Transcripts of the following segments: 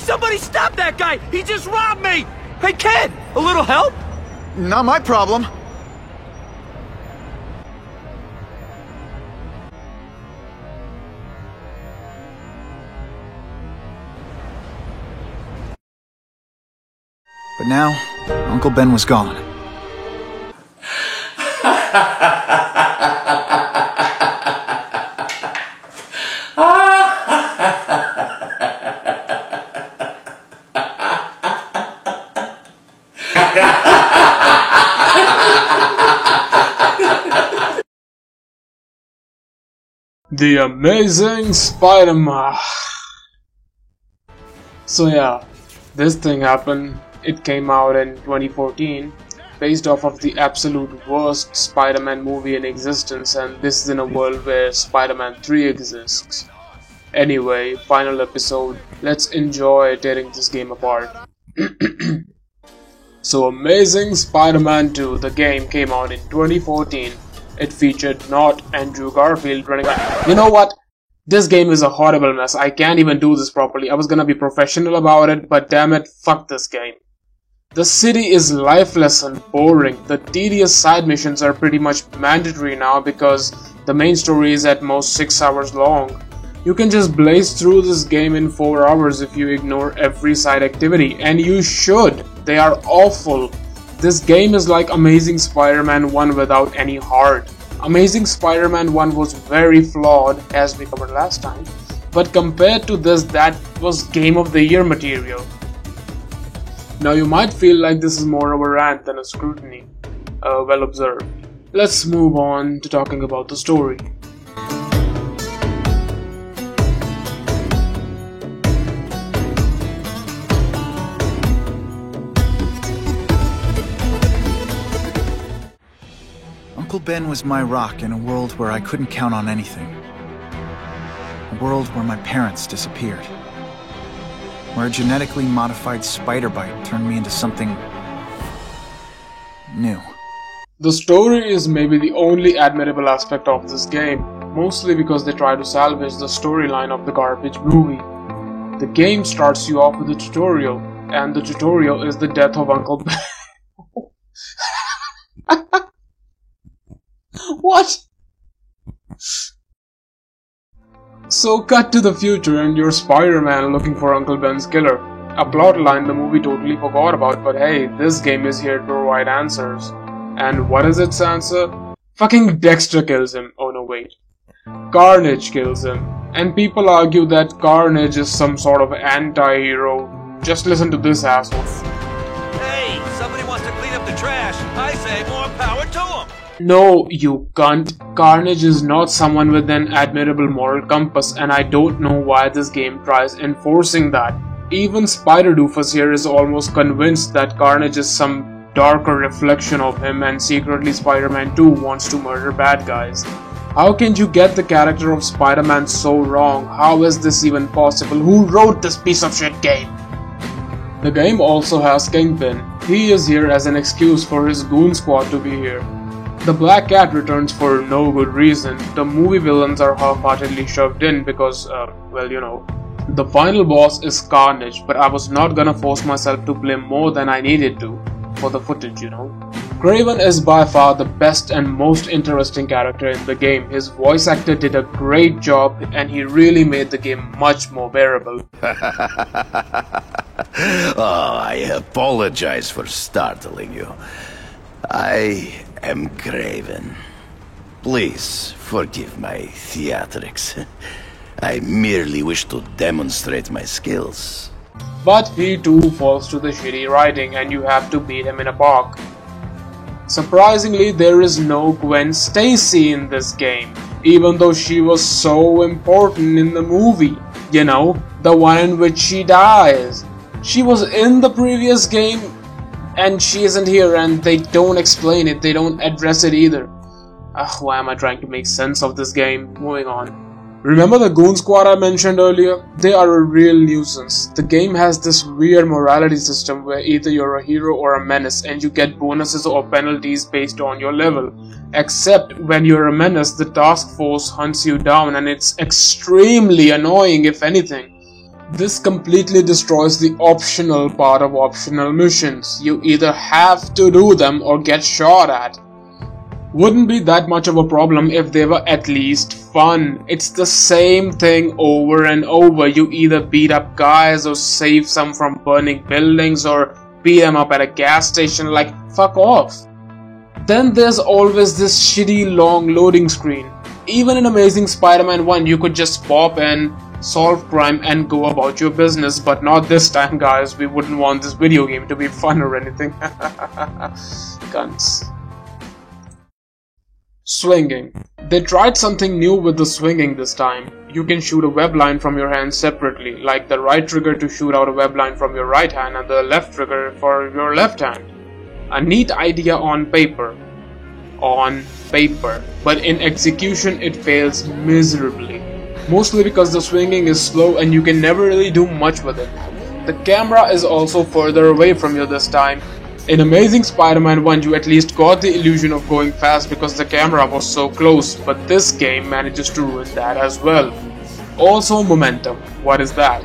Somebody stop that guy! He just robbed me! Hey kid, a little help? Not my problem. But now, Uncle Ben was gone. The Amazing Spider-Man. So yeah, this thing happened. It came out in 2014, based off of the absolute worst Spider-Man movie in existence, and this is in a world where Spider-Man 3 exists. Anyway, final episode, let's enjoy tearing this game apart. So Amazing Spider-Man 2, the game came out in 2014. It featured not Andrew Garfield running around. You know what? This game is a horrible mess. I can't even do this properly. I was gonna be professional about it, but damn it, fuck this game. The city is lifeless and boring. The tedious side missions are pretty much mandatory now because the main story is at most 6 hours long. You can just blaze through this game in 4 hours if you ignore every side activity, and you should. They are awful. This game is like Amazing Spider-Man 1 without any heart. Amazing Spider-Man 1 was very flawed, as we covered last time, but compared to this, that was Game of the Year material. Now you might feel like this is more of a rant than a scrutiny. Well observed. Let's move on to talking about the story. Uncle Ben was my rock in a world where I couldn't count on anything. A world where my parents disappeared. Where a genetically modified spider bite turned me into something new. The story is maybe the only admirable aspect of this game, mostly because they try to salvage the storyline of the garbage movie. The game starts you off with a tutorial, and the tutorial is the death of Uncle Ben. What? So cut to the future and you're Spider-Man looking for Uncle Ben's killer. A plot line the movie totally forgot about, but hey, this game is here to provide answers. And what is its answer? Fucking Dexter kills him. Oh no, wait. Carnage kills him. And people argue that Carnage is some sort of anti-hero. Just listen to this asshole. Hey, somebody wants to clean up the trash. I say more power to them. No, you cunt. Carnage is not someone with an admirable moral compass, and I don't know why this game tries enforcing that. Even Spider-Doofus here is almost convinced that Carnage is some darker reflection of him, and secretly Spider-Man 2 wants to murder bad guys. How can you get the character of Spider-Man so wrong? How is this even possible? Who wrote this piece of shit game? The game also has Kingpin. He is here as an excuse for his goon squad to be here. The Black Cat returns for no good reason. The movie villains are half-heartedly shoved in because, well, you know. The final boss is Carnage, but I was not gonna force myself to play more than I needed to for the footage, you know. Kraven is by far the best and most interesting character in the game. His voice actor did a great job and he really made the game much more bearable. Oh, I apologize for startling you. I am Kraven. Please forgive my theatrics. I merely wish to demonstrate my skills. But he too falls to the shitty writing and you have to beat him in a park. Surprisingly, there is no Gwen Stacy in this game, even though she was so important in the movie. You know, the one in which she dies. She was in the previous game and she isn't here, and they don't explain it, they don't address it either. Ugh, why am I trying to make sense of this game? Moving on. Remember the Goon Squad I mentioned earlier? They are a real nuisance. The game has this weird morality system where either you're a hero or a menace and you get bonuses or penalties based on your level. Except when you're a menace, the task force hunts you down and it's extremely annoying if anything. This completely destroys the optional part of optional missions. You either have to do them or get shot at. Wouldn't be that much of a problem if they were at least fun. It's the same thing over and over. You either beat up guys or save some from burning buildings or beat them up at a gas station. Like, fuck off. Then there's always this shitty long loading screen. Even in Amazing Spider-Man 1 you could just pop in, solve crime and go about your business, but not this time, guys. We wouldn't want this video game to be fun or anything. Cunts. Swinging. They tried something new with the swinging this time. You can shoot a web line from your hand separately, like the right trigger to shoot out a web line from your right hand and the left trigger for your left hand. A neat idea on paper. But in execution it fails miserably. Mostly because the swinging is slow and you can never really do much with it. The camera is also further away from you this time. In Amazing Spider-Man 1 you at least got the illusion of going fast because the camera was so close, but this game manages to ruin that as well. Also momentum. What is that?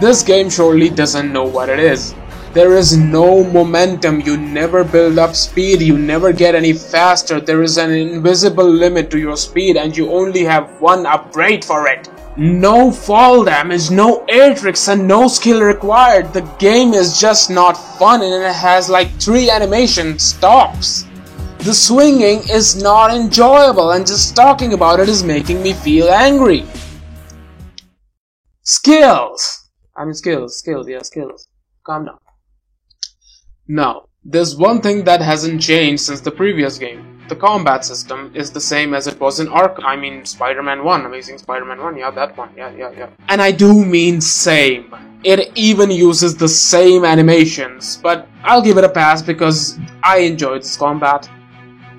This game surely doesn't know what it is. There is no momentum, you never build up speed, you never get any faster, there is an invisible limit to your speed and you only have one upgrade for it. No fall damage, no air tricks and no skill required. The game is just not fun and it has like 3 animation stops. The swinging is not enjoyable and just talking about it is making me feel angry. Skills. Calm down. Now, there's one thing that hasn't changed since the previous game. The combat system is the same as it was in Spider-Man 1, Amazing Spider-Man 1, yeah, that one, yeah. And I do mean same. It even uses the same animations, but I'll give it a pass because I enjoyed this combat.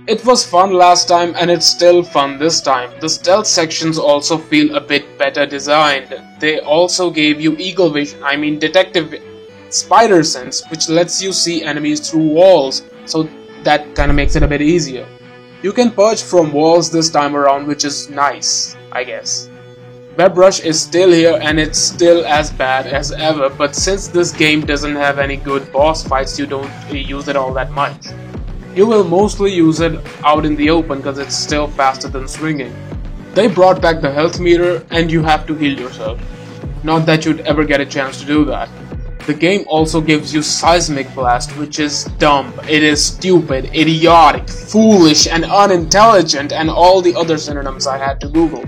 It was fun last time and it's still fun this time. The stealth sections also feel a bit better designed. They also gave you eagle vision, detective spider sense, which lets you see enemies through walls, so that kinda makes it a bit easier. You can perch from walls this time around, which is nice, I guess. Web Rush is still here and it's still as bad as ever, but since this game doesn't have any good boss fights, you don't use it all that much. You will mostly use it out in the open because it's still faster than swinging. They brought back the health meter and you have to heal yourself. Not that you'd ever get a chance to do that. The game also gives you Seismic Blast, which is dumb, it is stupid, idiotic, foolish, and unintelligent, and all the other synonyms I had to Google.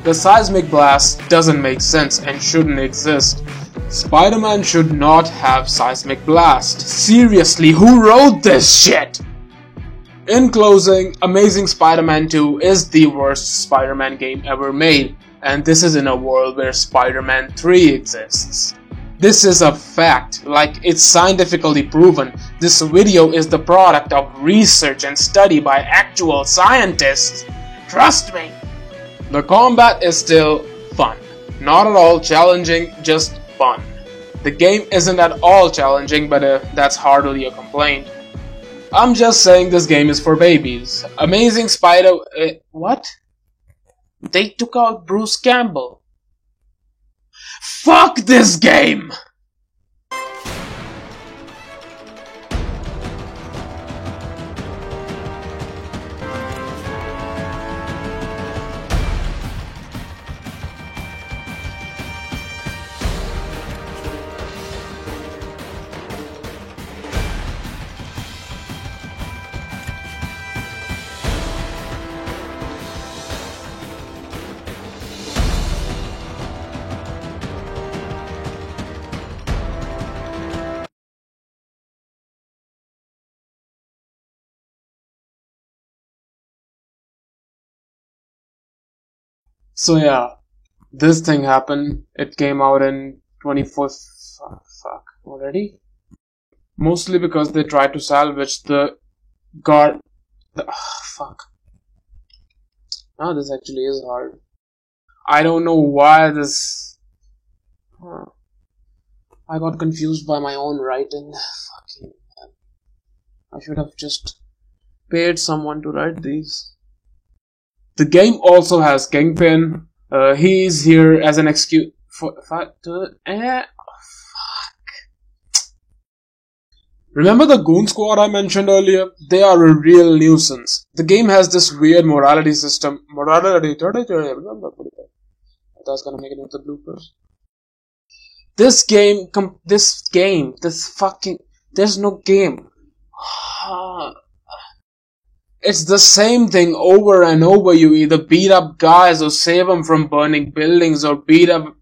The Seismic Blast doesn't make sense and shouldn't exist. Spider-Man should not have Seismic Blast. Seriously, who wrote this shit? In closing, Amazing Spider-Man 2 is the worst Spider-Man game ever made, and this is in a world where Spider-Man 3 exists. This is a fact, like it's scientifically proven. This video is the product of research and study by actual scientists. Trust me. The combat is still fun. Not at all challenging, just fun. The game isn't at all challenging, but that's hardly a complaint. I'm just saying this game is for babies. Amazing Spider... what? They took out Bruce Campbell. Fuck this game! So yeah, this thing happened. It came out in 24th... fuck, already? Mostly because they tried to salvage the fuck. Oh, this actually is hard. I don't know why this... I got confused by my own writing. Fucking hell. I should have just paid someone to write these. The game also has Kingpin. He's here as an excuse. Remember the Goon Squad I mentioned earlier? They are a real nuisance. The game has this weird morality system. That's gonna make it into the bloopers. This fucking, there's no game. It's the same thing over and over. You either beat up guys or save them from burning buildings or beat up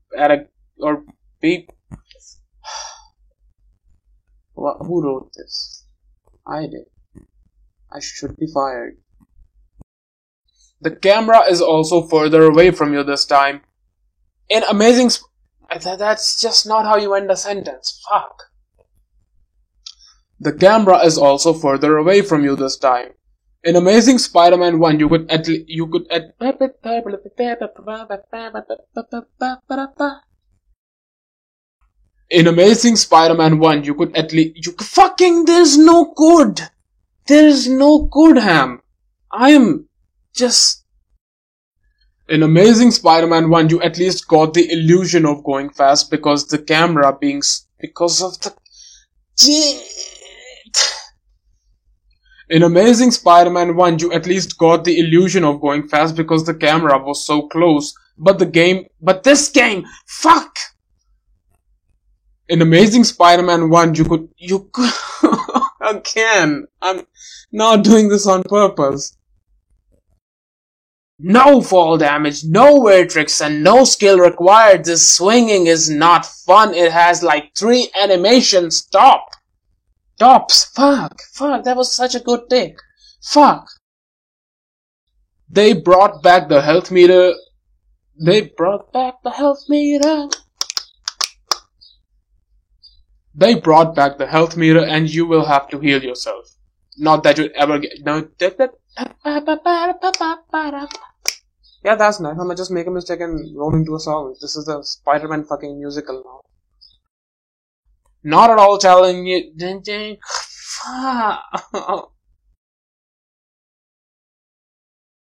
who wrote this? I did. I should be fired. The camera is also further away from you this time. In Amazing that's just not how you end a sentence. Fuck. The camera is also further away from you this time. In Amazing Spider-Man 1, In Amazing Spider-Man 1, there's no good. There's no good, Ham. In Amazing Spider-Man 1, you at least got the illusion of going fast because the camera In Amazing Spider-Man 1, you at least got the illusion of going fast because the camera was so close. But this game, fuck! In Amazing Spider-Man 1, you could, again, I'm not doing this on purpose. No fall damage, no weird tricks, and no skill required. This swinging is not fun. It has like 3 animations. Stops. Fuck, that was such a good take. Fuck. They brought back the health meter. They brought back the health meter and you will have to heal yourself. Not that you'd ever get... No. Yeah, that's nice. I'm gonna just make a mistake and roll into a song. This is the Spider-Man fucking musical now. Not at all telling you...